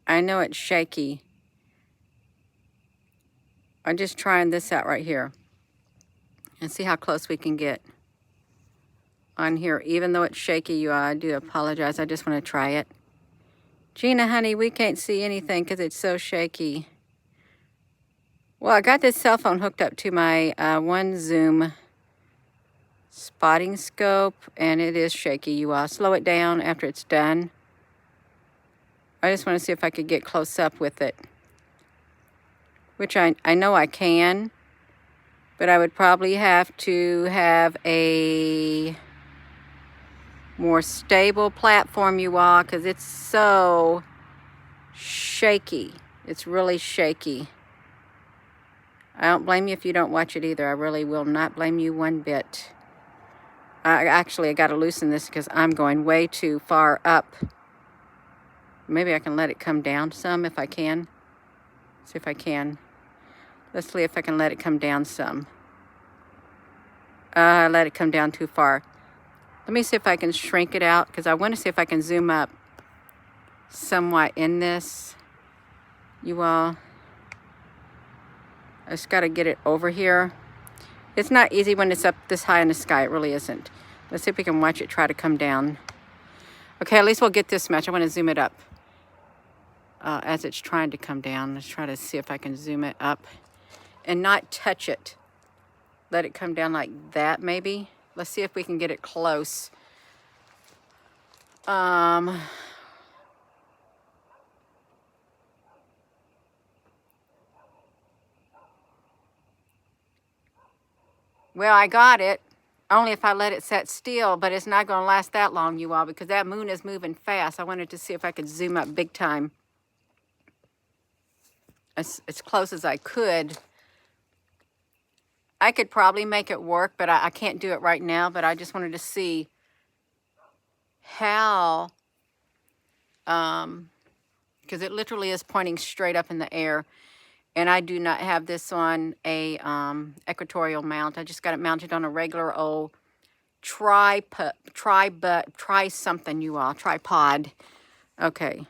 I know it's shaky. I'm just trying this out right here and see how close we can get on here. Even though it's shaky, you all, I do apologize. I just want to try it. Gina, honey, we can't see anything because it's so shaky. Well, I got this cell phone hooked up to my one zoom spotting scope, and it is shaky, you all. Slow it down after it's done. I just want to see if I could get close up with it, which I know I can, but I would probably have to have a more stable platform, you all, because it's so shaky. It's really shaky. I don't blame you if you don't watch it either. I really will not blame you one bit. I got to loosen this because I'm going way too far up. Maybe I can let it come down some if I can. See if I can. Let's see if I can let it come down some. I let it come down too far. Let me see if I can shrink it out because I want to see if I can zoom up somewhat in this. You all. I just got to get it over here. It's not easy when it's up this high in the sky. It really isn't. Let's see if we can watch it try to come down. Okay, at least we'll get this much. I want to zoom it up as it's trying to come down. Let's try to see if I can zoom it up and not touch it. Let it come down like that, maybe. Let's see if we can get it close. Well, I got it. Only if I let it set still, but it's not going to last that long, you all, because that moon is moving fast. I wanted to see if I could zoom up big time. As close as I could. I could probably make it work, but I can't do it right now. But I just wanted to see how, because it literally is pointing straight up in the air. And I do not have this on a equatorial mount. I just got it mounted on a regular old tripod, you all, tripod. Okay.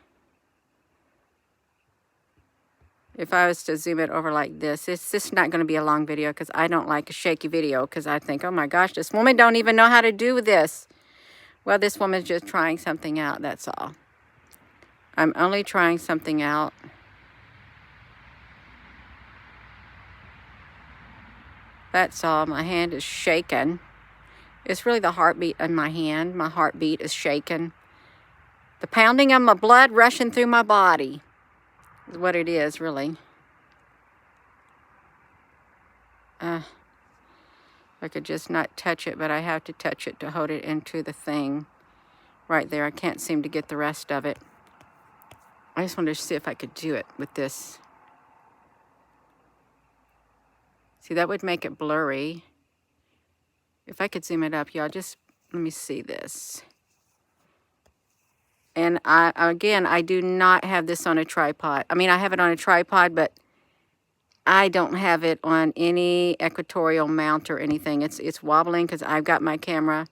If I was to zoom it over like this, it's just not going to be a long video because I don't like a shaky video because I think, oh my gosh, this woman don't even know how to do this. Well, this woman's just trying something out, that's all. I'm only trying something out. That's all. My hand is shaking. It's really the heartbeat in my hand. My heartbeat is shaking. The pounding of my blood rushing through my body is what it is, really. I could just not touch it, but I have to touch it to hold it into the thing right there. I can't seem to get the rest of it. I just wanted to see if I could do it with this. See, that would make it blurry. If I could zoom it up, y'all, just let me see this. And I do not have this on a tripod. I mean, I have it on a tripod, but I don't have it on any equatorial mount or anything. It's wobbling because I've got my camera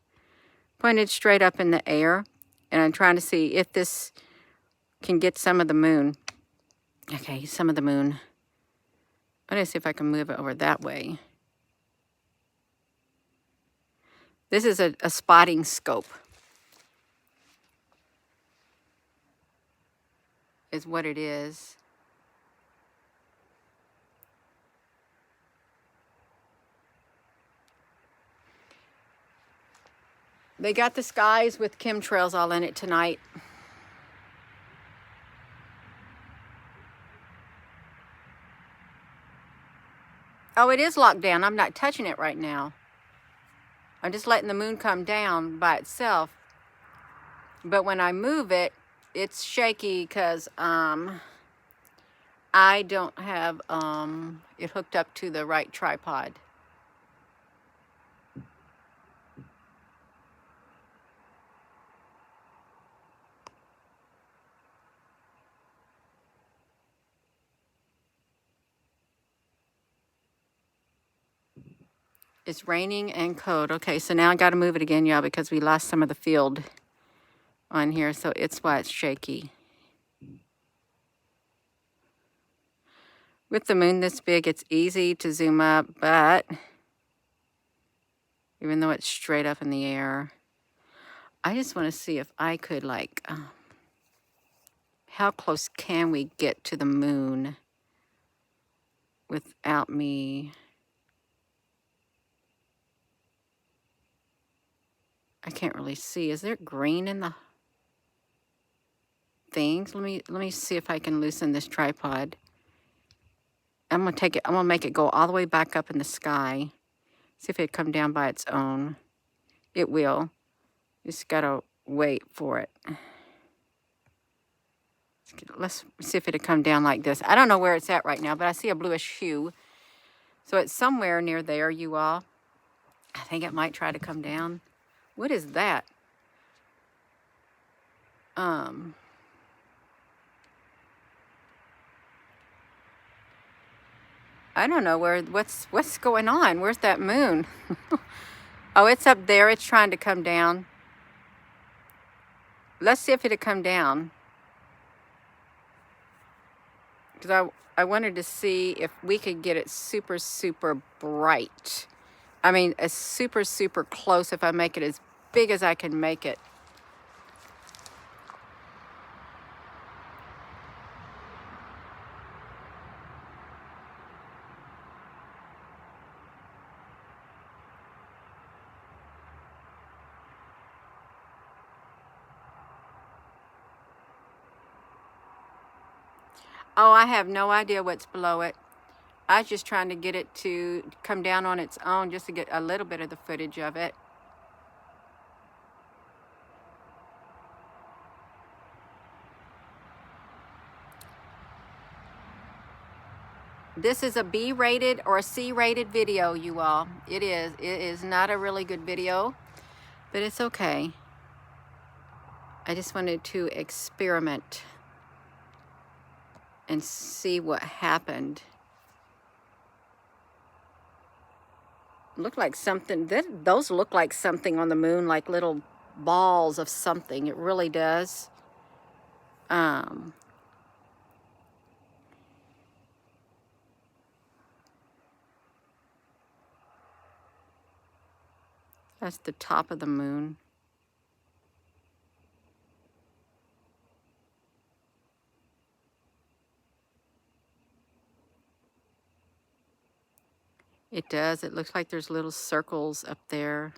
pointed straight up in the air. And I'm trying to see if this can get some of the moon. Okay, some of the moon. I'm going to see if I can move it over that way. This is a spotting scope. Is what it is. They got the skies with chemtrails all in it tonight. Oh, it is locked down. I'm not touching it right now. I'm just letting the moon come down by itself. But when I move it, it's shaky because I don't have it hooked up to the right tripod. It's raining and cold. Okay, so now I got to move it again, y'all, because we lost some of the field on here, so it's why it's shaky. With the moon this big, it's easy to zoom up, but even though it's straight up in the air, I just want to see if I could, like, how close can we get to the moon without me? I can't really see. Is there green in the things? Let me see if I can loosen this tripod. I'm gonna take it, I'm gonna make it go all the way back up in the sky. See if it come down by its own. It will. Just gotta wait for it. Let's see if it'll come down like this. I don't know where it's at right now, but I see a bluish hue. So it's somewhere near there, you all. I think it might try to come down. What is that? I don't know what's going on. Where's that moon? Oh, it's up there. It's trying to come down. Let's see if it'll come down. Because I wanted to see if we could get it super, super bright. I mean, as super, super close if I make it as big as I can make it. Oh, I have no idea what's below it. I was just trying to get it to come down on its own just to get a little bit of the footage of it. This is a B-rated or a C-rated video, you all. It is. It is not a really good video, but it's okay. I just wanted to experiment and see what happened. Looked like something, those look like something on the moon, like little balls of something. It really does. That's the top of the moon. It does. It looks like there's little circles up there.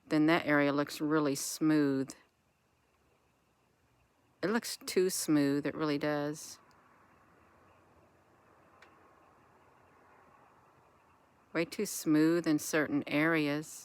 Then that area looks really smooth. It looks too smooth. It really does. Way too smooth in certain areas.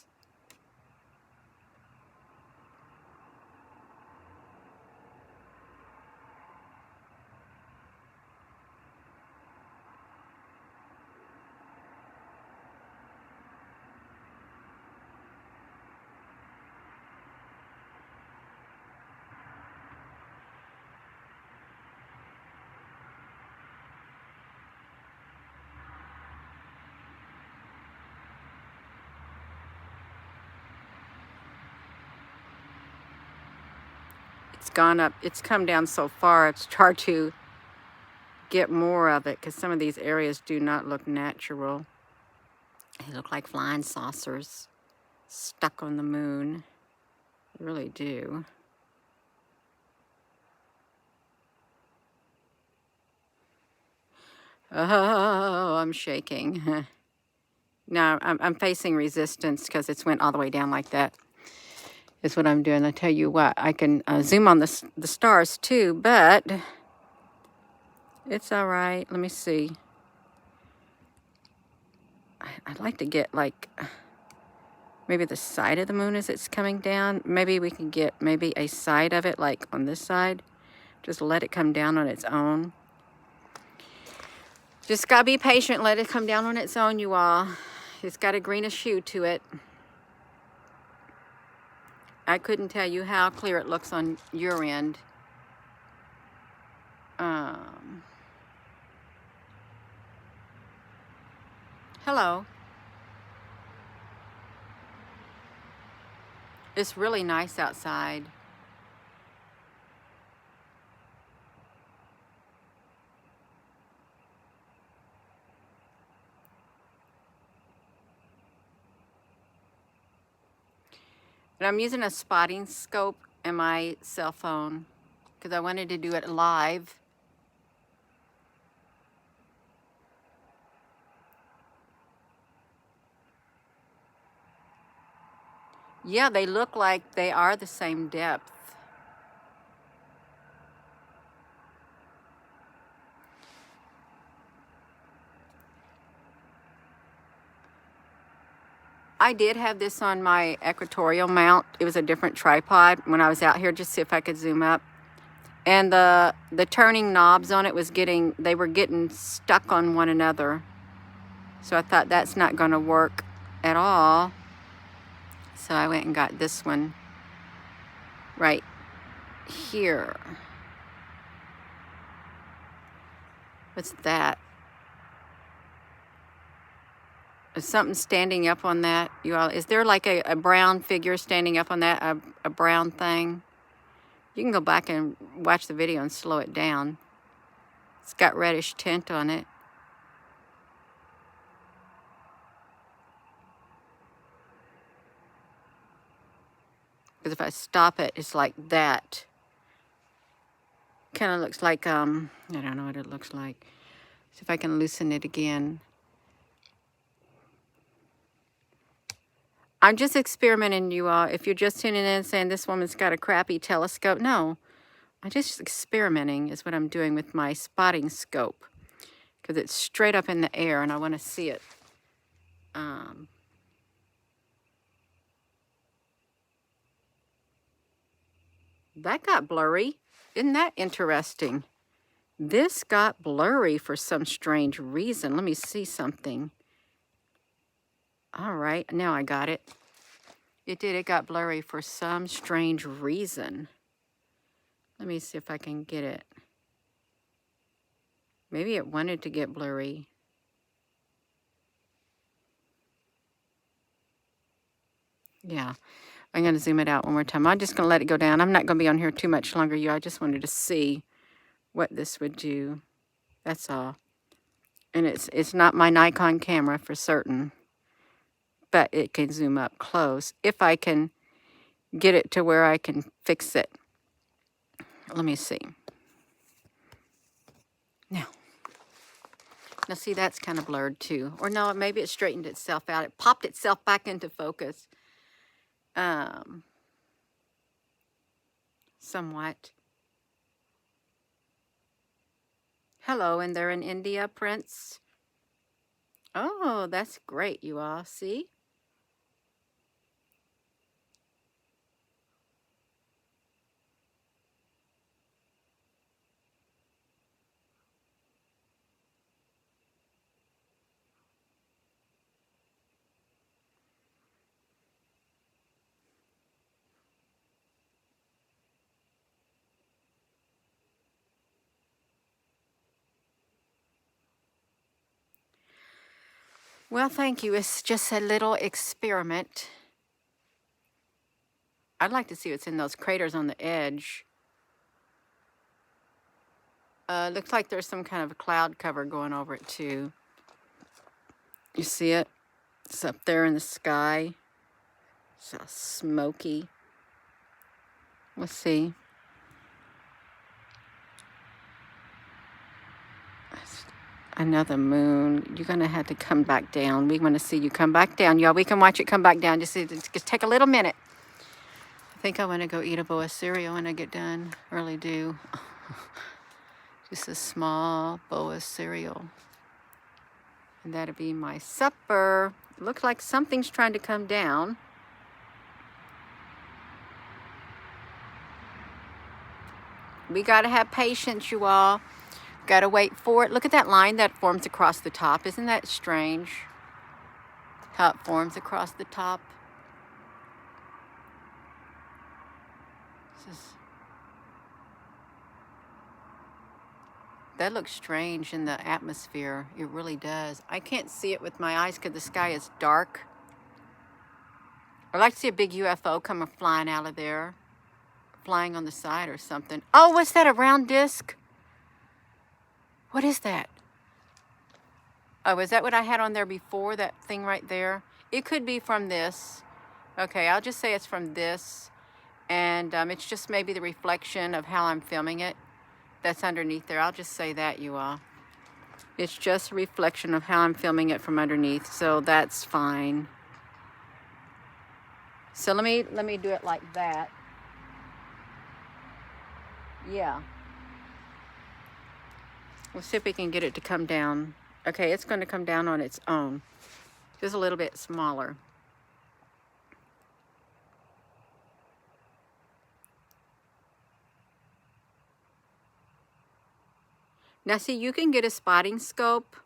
It's gone up, it's come down so far, it's hard to get more of it because some of these areas do not look natural. They look like flying saucers stuck on the moon. They really do. Oh, I'm shaking. No, I'm facing resistance because it's went all the way down like that. Is what I'm doing. I tell you what, I can zoom on the stars too, but it's all right. Let me see. I'd like to get like maybe the side of the moon as it's coming down. Maybe we can get maybe a side of it like on this side. Just let it come down on its own. Just gotta be patient. Let it come down on its own, you all. It's got a greenish hue to it. I couldn't tell you how clear it looks on your end. Hello. It's really nice outside. But I'm using a spotting scope in my cell phone because I wanted to do it live. Yeah, they look like they are the same depth. I did have this on my equatorial mount. It was a different tripod when I was out here, just to see if I could zoom up. And the turning knobs on it they were getting stuck on one another. So I thought that's not gonna work at all. So I went and got this one right here. What's that? Is something standing up on that? You all, is there like a brown figure standing up on that? A brown thing? You can go back and watch the video and slow it down. It's got reddish tint on it. Because if I stop it, it's like that. Kind of looks like, I don't know what it looks like. See if I can loosen it again. I'm just experimenting, you all. If you're just tuning in and saying this woman's got a crappy telescope, no. I'm just experimenting is what I'm doing with my spotting scope. Because it's straight up in the air and I want to see it. That got blurry. Isn't that interesting? This got blurry for some strange reason. Let me see something. All right, now I got it. It did, it got blurry for some strange reason. Let me see if I can get it. Maybe it wanted to get blurry. Yeah, I'm gonna zoom it out one more time. I'm just gonna let it go down. I'm not gonna be on here too much longer, you. I just wanted to see what this would do. That's all. And it's not my Nikon camera for certain, but it can zoom up close if I can get it to where I can fix it. Let me see. Now see, that's kind of blurred too. Or no, maybe it straightened itself out. It popped itself back into focus. Somewhat. Hello, and they're in India, Prince. Oh, that's great, you all. See? Well, thank you. It's just a little experiment. I'd like to see what's in those craters on the edge. Looks like there's some kind of a cloud cover going over it too. You see it? It's up there in the sky. It's all smoky. Let's see. Another moon. You're gonna have to come back down. We want to see you come back down, y'all. We can watch it come back down. Just take a little minute. I think I want to go eat a bowl of cereal when I get done. I really do. Just a small bowl of cereal. And that'll be my supper. It looks like something's trying to come down. We gotta have patience, you all. Gotta wait for it. Look at that line that forms across the top. Isn't that strange? How it forms across the top. That looks strange in the atmosphere. It really does. I can't see it with my eyes because the sky is dark. I'd like to see a big UFO come flying out of there. Flying on the side or something. Oh, what's that, a round disc? What is that? Oh, is that what I had on there before? That thing right there? It could be from this. Okay, I'll just say it's from this, and it's just maybe the reflection of how I'm filming it that's underneath there. I'll just say that, you all. It's just a reflection of how I'm filming it from underneath, so that's fine. So let me do it like that. Yeah. We'll see if we can get it to come down. Okay, it's going to come down on its own. Just a little bit smaller. Now see, you can get a spotting scope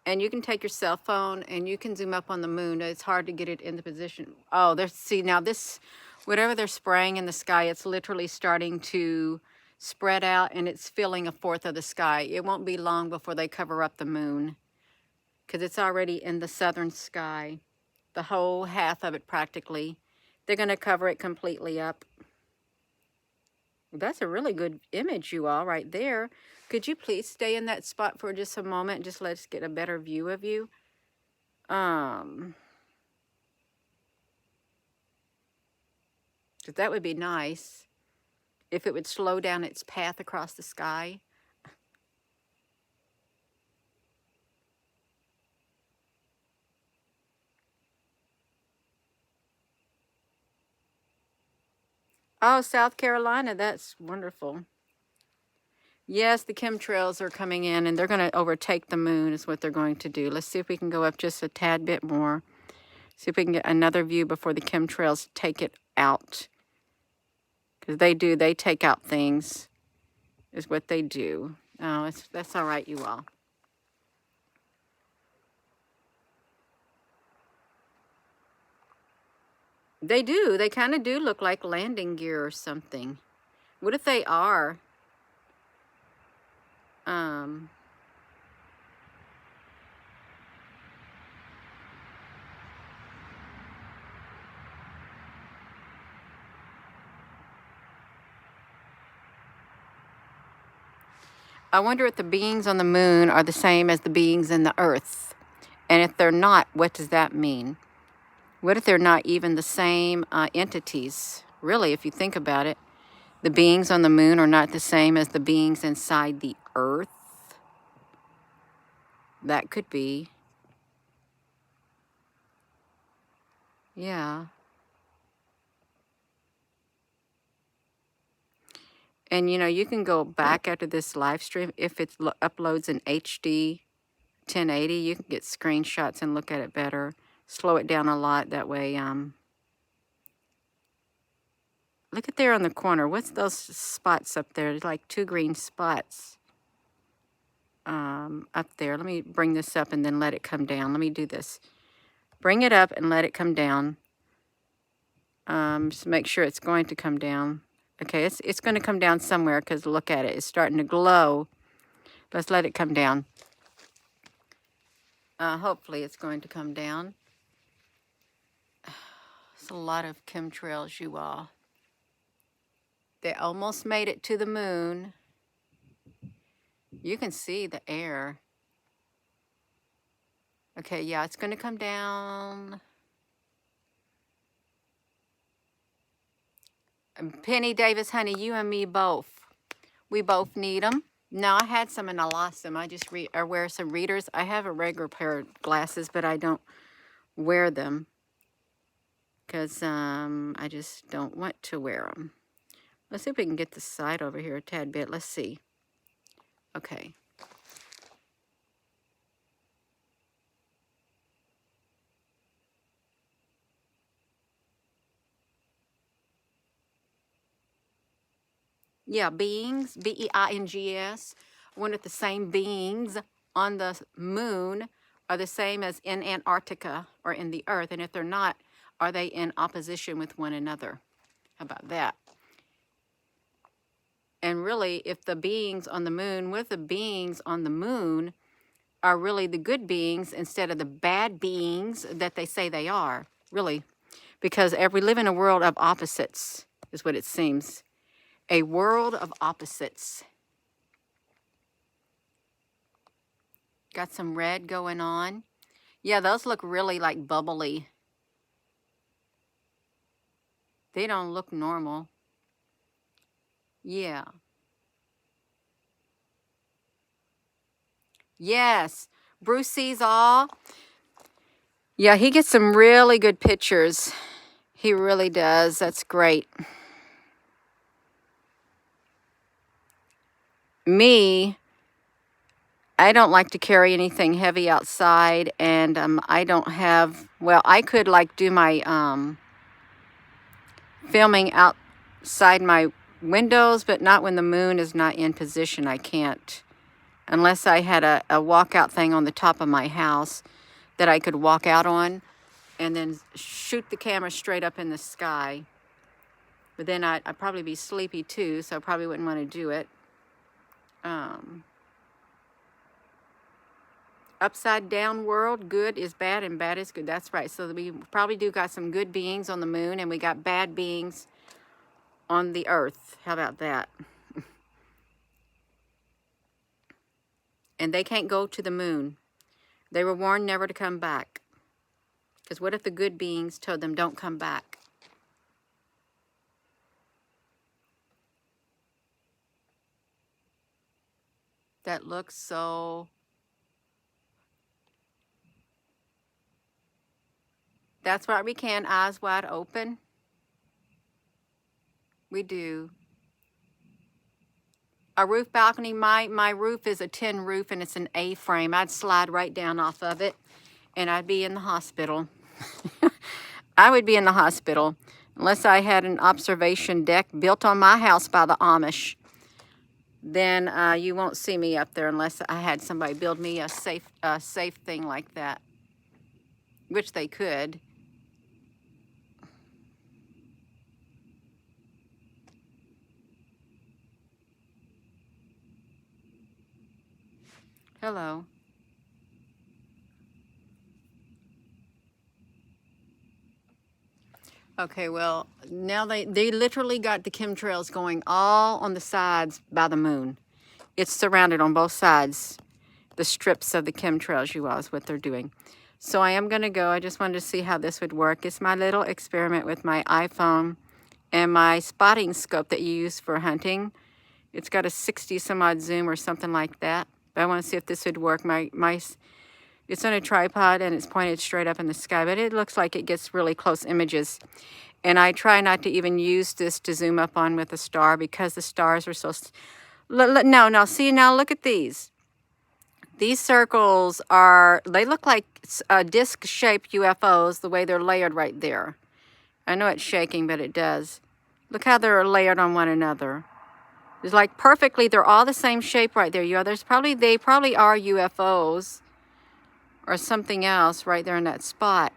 and you can take your cell phone and you can zoom up on the moon. It's hard to get it in the position. Oh, there's, see now this, whatever they're spraying in the sky, it's literally starting to spread out and it's filling a fourth of the sky. It won't be long before they cover up the moon because it's already in the southern sky. The whole half of it practically. They're going to cover it completely up. That's a really good image, you all, right there. Could you please stay in that spot for just a moment? Just let us get a better view of you. Because that would be nice if it would slow down its path across the sky. Oh, South Carolina, that's wonderful. Yes, the chemtrails are coming in and they're going to overtake the moon is what they're going to do. Let's see if we can go up just a tad bit more. See if we can get another view before the chemtrails take it out. Because they take out things, is what they do. Oh, that's all right, you all. They do. They kind of do look like landing gear or something. What if they are? I wonder if the beings on the moon are the same as the beings in the earth. And if they're not, what does that mean? What if they're not even the same entities? Really, if you think about it, the beings on the moon are not the same as the beings inside the earth. That could be. Yeah. And, you know, you can go back after this live stream. If it uploads in HD 1080, you can get screenshots and look at it better. Slow it down a lot. That way, look at there on the corner. What's those spots up there? There's like 2 green spots up there. Let me bring this up and then let it come down. Let me do this. Bring it up and let it come down. Just make sure it's going to come down. Okay, it's going to come down somewhere because look at it. It's starting to glow. Let's let it come down. Hopefully it's going to come down. It's a lot of chemtrails, you all. They almost made it to the moon. You can see the air. Okay, yeah, it's going to come down. Penny Davis, honey, you and me both. We both need them. No, I had some and I lost them. I just wear some readers. I have a regular pair of glasses, but I don't wear them because I just don't want to wear them. Let's see if we can get the side over here a tad bit. Let's see. Okay. Yeah, beings, B-E-I-N-G-S. I wonder if the same beings on the moon are the same as in Antarctica or in the earth. And if they're not, are they in opposition with one another? How about that? And really, if the beings on the moon with the beings on the moon are really the good beings instead of the bad beings that they say they are, really. Because we live in a world of opposites, is what it seems. A world of opposites. Got some red going on. Yeah, those look really like bubbly. They don't look normal. Yeah. Yes. Bruce sees all. Yeah, he gets some really good pictures. He really does. That's great. Me, I don't like to carry anything heavy outside, and I don't have, well, I could like do my filming outside my windows, but not when the moon is not in position. I can't, unless I had a walkout thing on the top of my house that I could walk out on and then shoot the camera straight up in the sky. But then I'd probably be sleepy too, so I probably wouldn't want to do it. Upside down world, good is bad and bad is good. That's right. So we probably do got some good beings on the moon, and we got bad beings on the earth. How about that? And they can't go to the moon. They were warned never to come back. Because what if the good beings told them don't come back? That looks so... That's right, we can, eyes wide open. We do. A roof balcony, my roof is a tin roof and it's an A-frame. I'd slide right down off of it and I'd be in the hospital. I would be in the hospital unless I had an observation deck built on my house by the Amish. Then you won't see me up there unless I had somebody build me a safe thing like that, which they could. Hello. Okay, well, now they literally got the chemtrails going all on the sides by the moon. It's surrounded on both sides, the strips of the chemtrails, you all, is what they're doing. So I am going to go. I just wanted to see how this would work. It's my little experiment with my iPhone and my spotting scope that you use for hunting. It's got a 60 some odd zoom or something like that. But I want to see if this would work. It's on a tripod and it's pointed straight up in the sky, but it looks like it gets really close images. And I try not to even use this to zoom up on with a star because the stars are so... No, see, now look at these. These circles they look like disc-shaped UFOs the way they're layered right there. I know it's shaking, but it does. Look how they're layered on one another. It's like perfectly, they're all the same shape right there. They probably are UFOs or something else right there in that spot.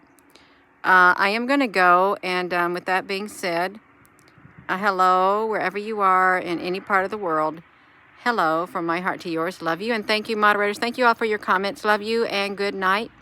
I am going to go, and with that being said, hello, wherever you are in any part of the world. Hello, from my heart to yours. Love you, and thank you, moderators. Thank you all for your comments. Love you, and good night.